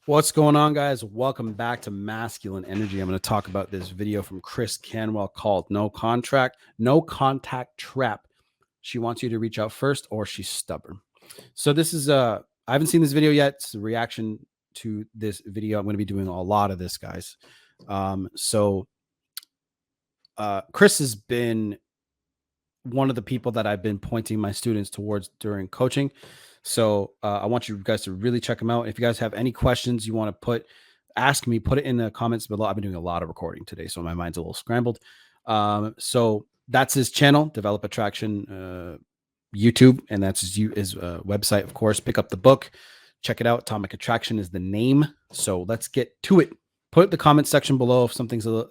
What's going on, guys? Welcome back to Masculine Energy. I'm going to talk about this video from Chris Canwell called No Contact Trap. She wants you to reach out first or she's stubborn. So this is I haven't seen this video yet. It's a reaction to this video. I'm going to be doing a lot of this, guys. Chris has been one of the people that I've been pointing my students towards during coaching. So I want you guys to really check him out. If you guys have any questions you want to ask me, put it in the comments below. I've been doing a lot of recording today, so my mind's a little scrambled. So that's his channel, Develop Attraction YouTube, and that's his website, of course. Pick up the book, check it out. Atomic Attraction is the name. So let's get to it. Put the comment section below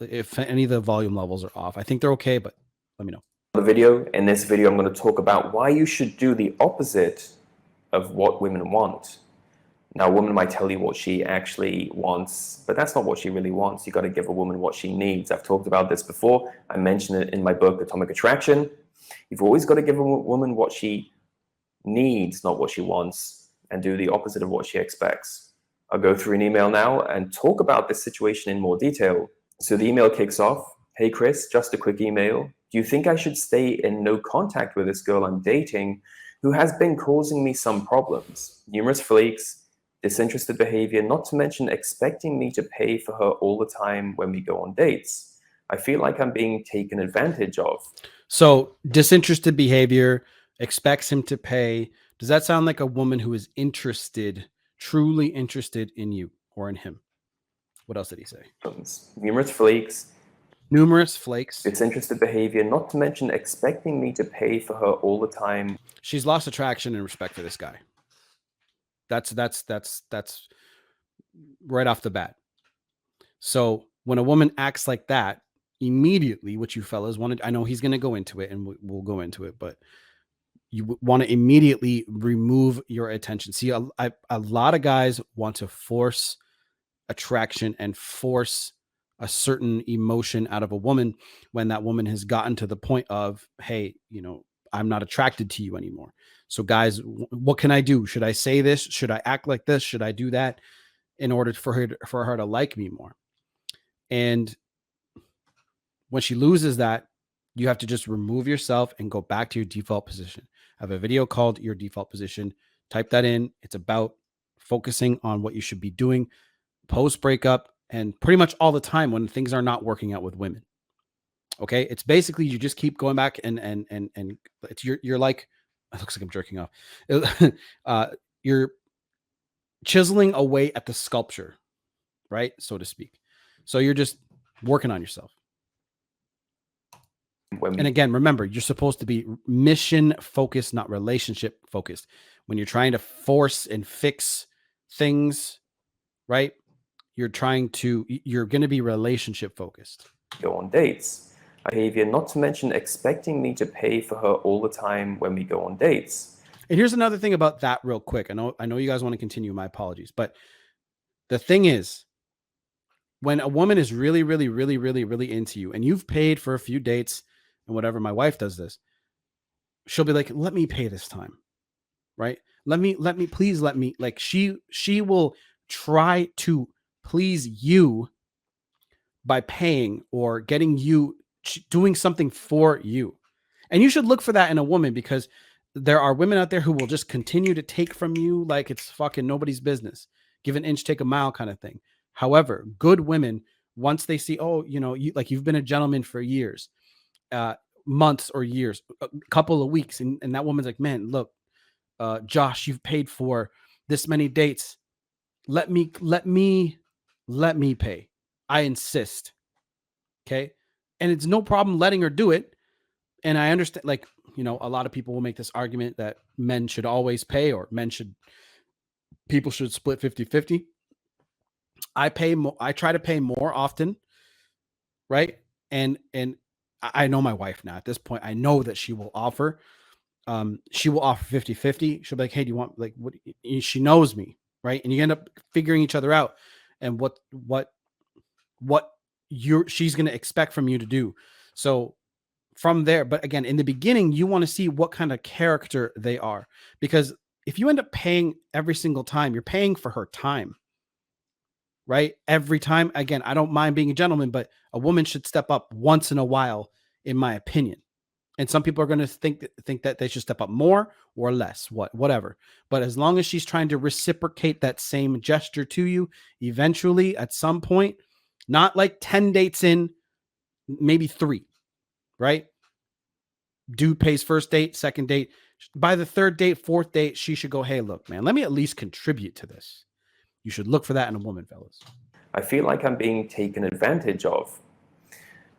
if any of the volume levels are off. I think they're okay, but let me know. In this video, I'm going to talk about why you should do the opposite of what women want. Now, a woman might tell you what she actually wants, but that's not what she really wants. You got to give a woman what she needs. I've talked about this before. I mentioned it in my book, Atomic Attraction. You've always got to give a woman what she needs, not what she wants, and do the opposite of what she expects. I'll go through an email now and talk about this situation in more detail. So the email kicks off. Hey, Chris, just a quick email. Do you think I should stay in no contact with this girl I'm dating who has been causing me some problems? Numerous flakes, disinterested behavior, not to mention expecting me to pay for her all the time when we go on dates. I feel like I'm being taken advantage of. So disinterested behavior, expects him to pay. Does that sound like a woman who is interested, truly interested in you or in him? What else did he say? Numerous flakes. Disinterested behavior, not to mention expecting me to pay for her all the time. She's lost attraction and respect for this guy. That's right off the bat. So when a woman acts like that, immediately what you fellas wanted, I know he's going to go into it and we'll go into it, but you want to immediately remove your attention. See, a lot of guys want to force attraction and force a certain emotion out of a woman when that woman has gotten to the point of, hey, I'm not attracted to you anymore. So guys, what can I do? Should I say this? Should I act like this? Should I do that in order for her to like me more? And when she loses that, you have to just remove yourself and go back to your default position. I have a video called Your Default Position. Type that in. It's about focusing on what you should be doing post breakup and pretty much all the time when things are not working out with women. Okay. It's basically, you just keep going back and it's you're like, it looks like I'm jerking off. You're chiseling away at the sculpture, right? So to speak. So you're just working on yourself. And again, remember, you're supposed to be mission focused, not relationship focused. When you're trying to force and fix things, right? You're going to be relationship focused. Go on dates. Behavior, not to mention expecting me to pay for her all the time when we go on dates. And here's another thing about that real quick. I know you guys want to continue. My apologies. But the thing is, when a woman is really, really, really, really, really into you and you've paid for a few dates and whatever, my wife does this, she'll be like, let me pay this time. Right? Please let me, like she will try to please you by paying or getting you doing something for you. And you should look for that in a woman, because there are women out there who will just continue to take from you like it's fucking nobody's business. Give an inch, take a mile kind of thing. However, good women, once they see, oh, you've been a gentleman for years, months or years, a couple of weeks, and that woman's like, man, look, Josh, you've paid for this many dates. Let me pay. I insist. Okay. And it's no problem letting her do it. And I understand, like, a lot of people will make this argument that men should always pay, or people should split 50-50. I pay more. I try to pay more often. Right. And I know my wife now. At this point, I know that she will offer 50-50. She'll be like, hey, do you want, like, what? She knows me. Right. And you end up figuring each other out and what she's going to expect from you to do. So from there, but again, in the beginning, you want to see what kind of character they are, because if you end up paying every single time, you're paying for her time. right? Every time. Again, I don't mind being a gentleman, but a woman should step up once in a while, in my opinion. And some people are going to think that they should step up more or less, whatever. But as long as she's trying to reciprocate that same gesture to you, eventually at some point, not like 10 dates in, maybe 3, right? Dude pays first date, second date. By the third date, fourth date, she should go, hey, look, man, let me at least contribute to this. You should look for that in a woman, fellas. I feel like I'm being taken advantage of.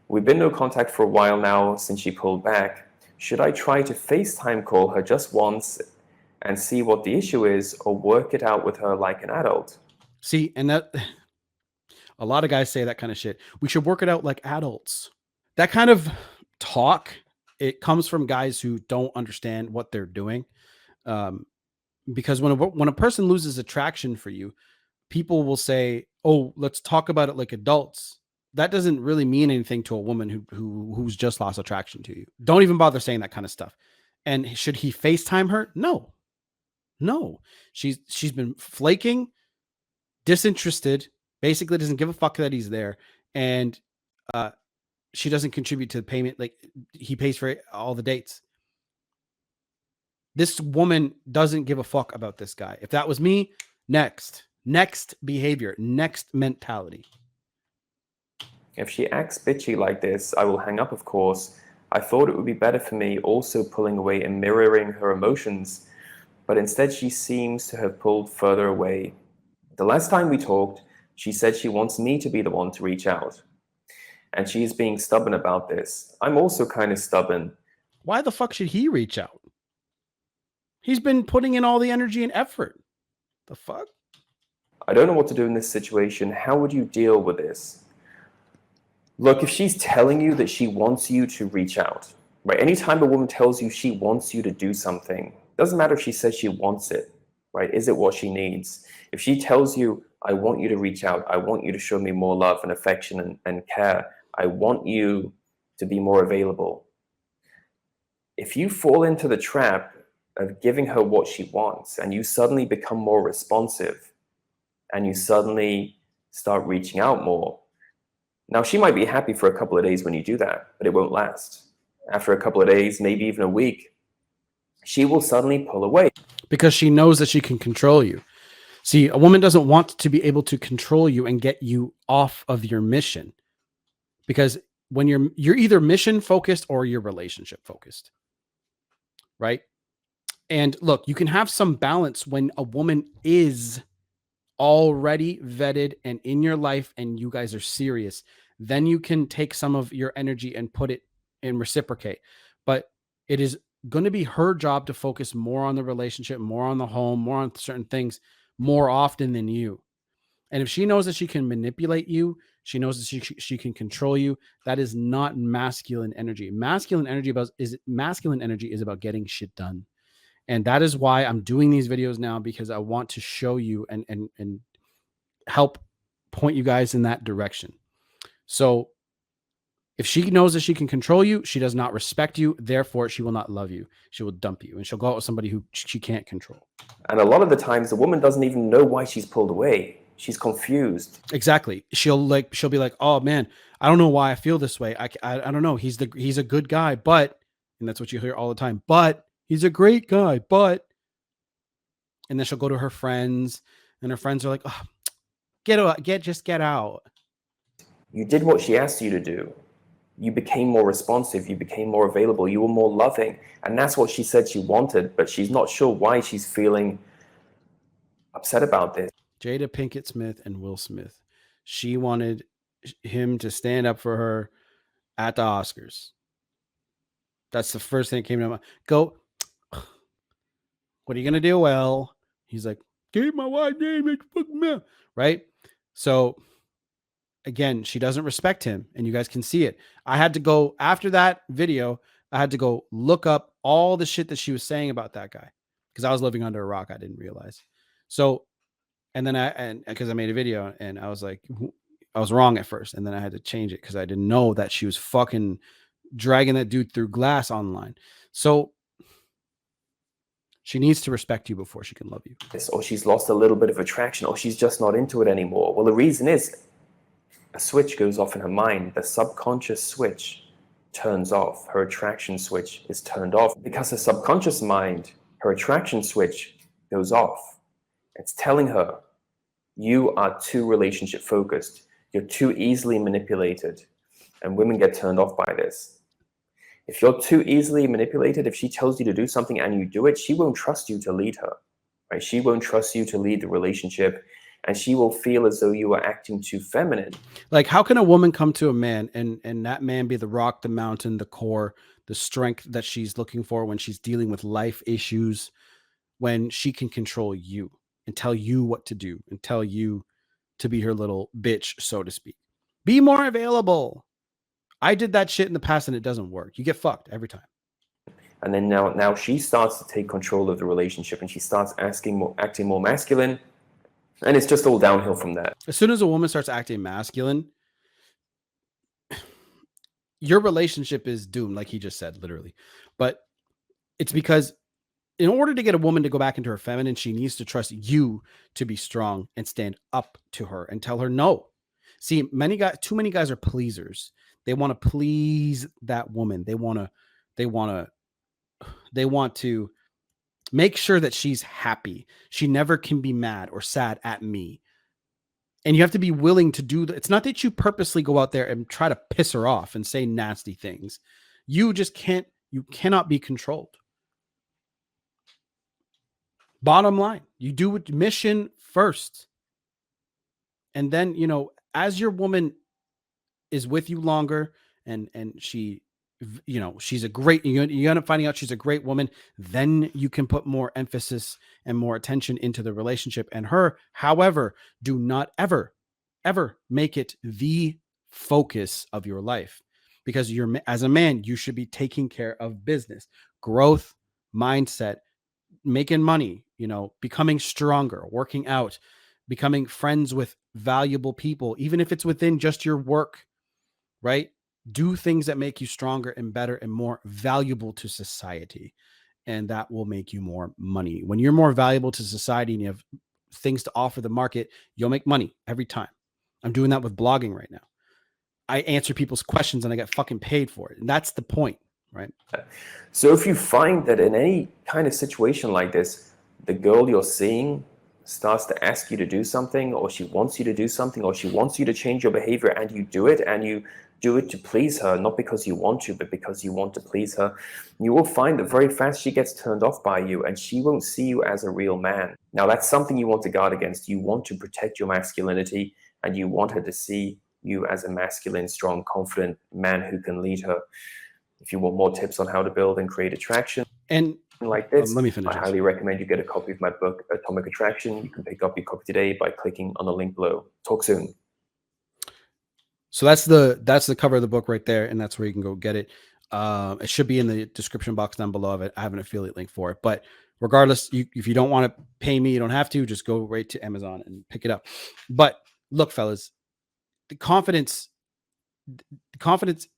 We've been no contact for a while now since she pulled back. Should I try to FaceTime call her just once and see what the issue is, or work it out with her like an adult? See, and that a lot of guys say that kind of shit. We should work it out like adults. That kind of talk, it comes from guys who don't understand what they're doing. Because when a person loses attraction for you, people will say, "Oh, let's talk about it like adults." That doesn't really mean anything to a woman who's just lost attraction to you. Don't even bother saying that kind of stuff. And should he FaceTime her? No. No. She's been flaking, disinterested, basically doesn't give a fuck that he's there, and she doesn't contribute to the payment. Like, he pays for all the dates. This woman doesn't give a fuck about this guy. If that was me, next behavior, next mentality. If she acts bitchy like this, I will hang up, of course. I thought it would be better for me also pulling away and mirroring her emotions, but instead she seems to have pulled further away. The last time we talked, she said she wants me to be the one to reach out. And she is being stubborn about this. I'm also kind of stubborn. Why the fuck should he reach out? He's been putting in all the energy and effort. The fuck? I don't know what to do in this situation. How would you deal with this? Look, if she's telling you that she wants you to reach out, right? Anytime a woman tells you she wants you to do something, doesn't matter if she says she wants it, right? Is it what she needs? If she tells you, I want you to reach out, I want you to show me more love and affection and care, I want you to be more available. If you fall into the trap of giving her what she wants and you suddenly become more responsive and you suddenly start reaching out more, now, she might be happy for a couple of days when you do that, but it won't last. After a couple of days, maybe even a week, she will suddenly pull away. Because she knows that she can control you. See, a woman doesn't want to be able to control you and get you off of your mission. Because when you're either mission focused or you're relationship focused. Right? And look, you can have some balance when a woman is already vetted and in your life and you guys are serious. Then you can take some of your energy and put it and reciprocate. But it is going to be her job to focus more on the relationship, more on the home, more on certain things more often than you. And if she knows that she can manipulate you, she knows that she can control you, that is not masculine energy. Masculine energy is about getting shit done. And that is why I'm doing these videos now, because I want to show you and help point you guys in that direction. So if she knows that she can control you, she does not respect you. Therefore, she will not love you. She will dump you and she'll go out with somebody who she can't control. And a lot of the times the woman doesn't even know why she's pulled away. She's confused. Exactly. She'll be like, oh man, I don't know why I feel this way. I don't know. He's a good guy, but, and that's what you hear all the time, but he's a great guy, but, and then she'll go to her friends and her friends are like, oh, just get out. You did what she asked you to do. You became more responsive. You became more available. You were more loving. And that's what she said she wanted, but she's not sure why she's feeling upset about this. Jada Pinkett Smith and Will Smith. She wanted him to stand up for her at the Oscars. That's the first thing that came to my mind. Go, what are you going to do? Well, he's like, keep my wife's name, right? So again, she doesn't respect him, and you guys can see it. I had to go after that video. I had to go look up all the shit that she was saying about that guy because I was living under a rock. I didn't realize. So, and then because I made a video and I was like, I was wrong at first, and then I had to change it because I didn't know that she was fucking dragging that dude through glass online. So She needs to respect you before she can love you. Or she's lost a little bit of attraction, or she's just not into it anymore. Well, the reason is a switch goes off in her mind. The subconscious switch turns off. Her attraction switch is turned off. Because her subconscious mind, her attraction switch goes off. It's telling her, you are too relationship focused. You're too easily manipulated. And women get turned off by this. If you're too easily manipulated, if she tells you to do something and you do it, she won't trust you to lead her, right? She won't trust you to lead the relationship, and she will feel as though you are acting too feminine. Like, how can a woman come to a man and that man be the rock, the mountain, the core, the strength that she's looking for when she's dealing with life issues, when she can control you and tell you what to do and tell you to be her little bitch, so to speak? Be more available. I did that shit in the past and it doesn't work. You get fucked every time. And then now she starts to take control of the relationship, and she starts acting more masculine, and it's just all downhill from there. As soon as a woman starts acting masculine, your relationship is doomed, like he just said, literally. But it's because in order to get a woman to go back into her feminine, she needs to trust you to be strong and stand up to her and tell her no. See, too many guys are pleasers. They want to please that woman. They want to make sure that she's happy. She never can be mad or sad at me. And you have to be willing to do that. It's not that you purposely go out there and try to piss her off and say nasty things. You cannot be controlled. Bottom line, you do it mission first. And then, as your woman is with you longer and she, she's a great, you end up finding out she's a great woman, then you can put more emphasis and more attention into the relationship and her. However, do not ever make it the focus of your life, because as a man, you should be taking care of business, growth, mindset, making money, becoming stronger, working out, becoming friends with valuable people, even if it's within just your work, right? Do things that make you stronger and better and more valuable to society. And that will make you more money. When you're more valuable to society and you have things to offer the market, you'll make money every time. I'm doing that with blogging right now. I answer people's questions and I get fucking paid for it. And that's the point, right? So if you find that in any kind of situation like this, the girl you're seeing starts to ask you to do something, or she wants you to do something, or she wants you to change your behavior, and you do it, and you do it to please her, not because you want to, but because you want to please her, you will find that very fast she gets turned off by you, and she won't see you as a real man. Now, that's something you want to guard against. You want to protect your masculinity, and you want her to see you as a masculine, strong, confident man who can lead her. If you want more tips on how to build and create attraction and like this, let me finish. I highly recommend you get a copy of my book, Atomic Attraction. You can pick up your copy today by clicking on the link below. Talk soon. So that's the cover of the book right there, and that's where you can go get it. It should be in the description box down below of it. I have an affiliate link for it, but regardless, if you don't want to pay me, you don't have to. Just go right to Amazon and pick it up. But look, fellas, the confidence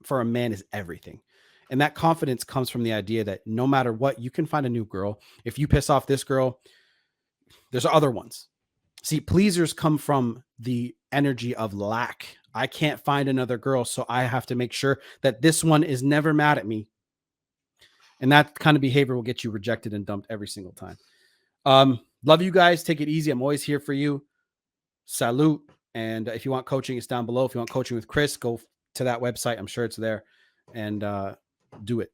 for a man is everything. And that confidence comes from the idea that no matter what, you can find a new girl. If you piss off this girl, there's other ones. See, pleasers come from the energy of lack. I can't find another girl, so I have to make sure that this one is never mad at me. And that kind of behavior will get you rejected and dumped every single time. Love you guys. Take it easy. I'm always here for you. Salute. And if you want coaching, it's down below. If you want coaching with Chris, go to that website. I'm sure it's there. And do it.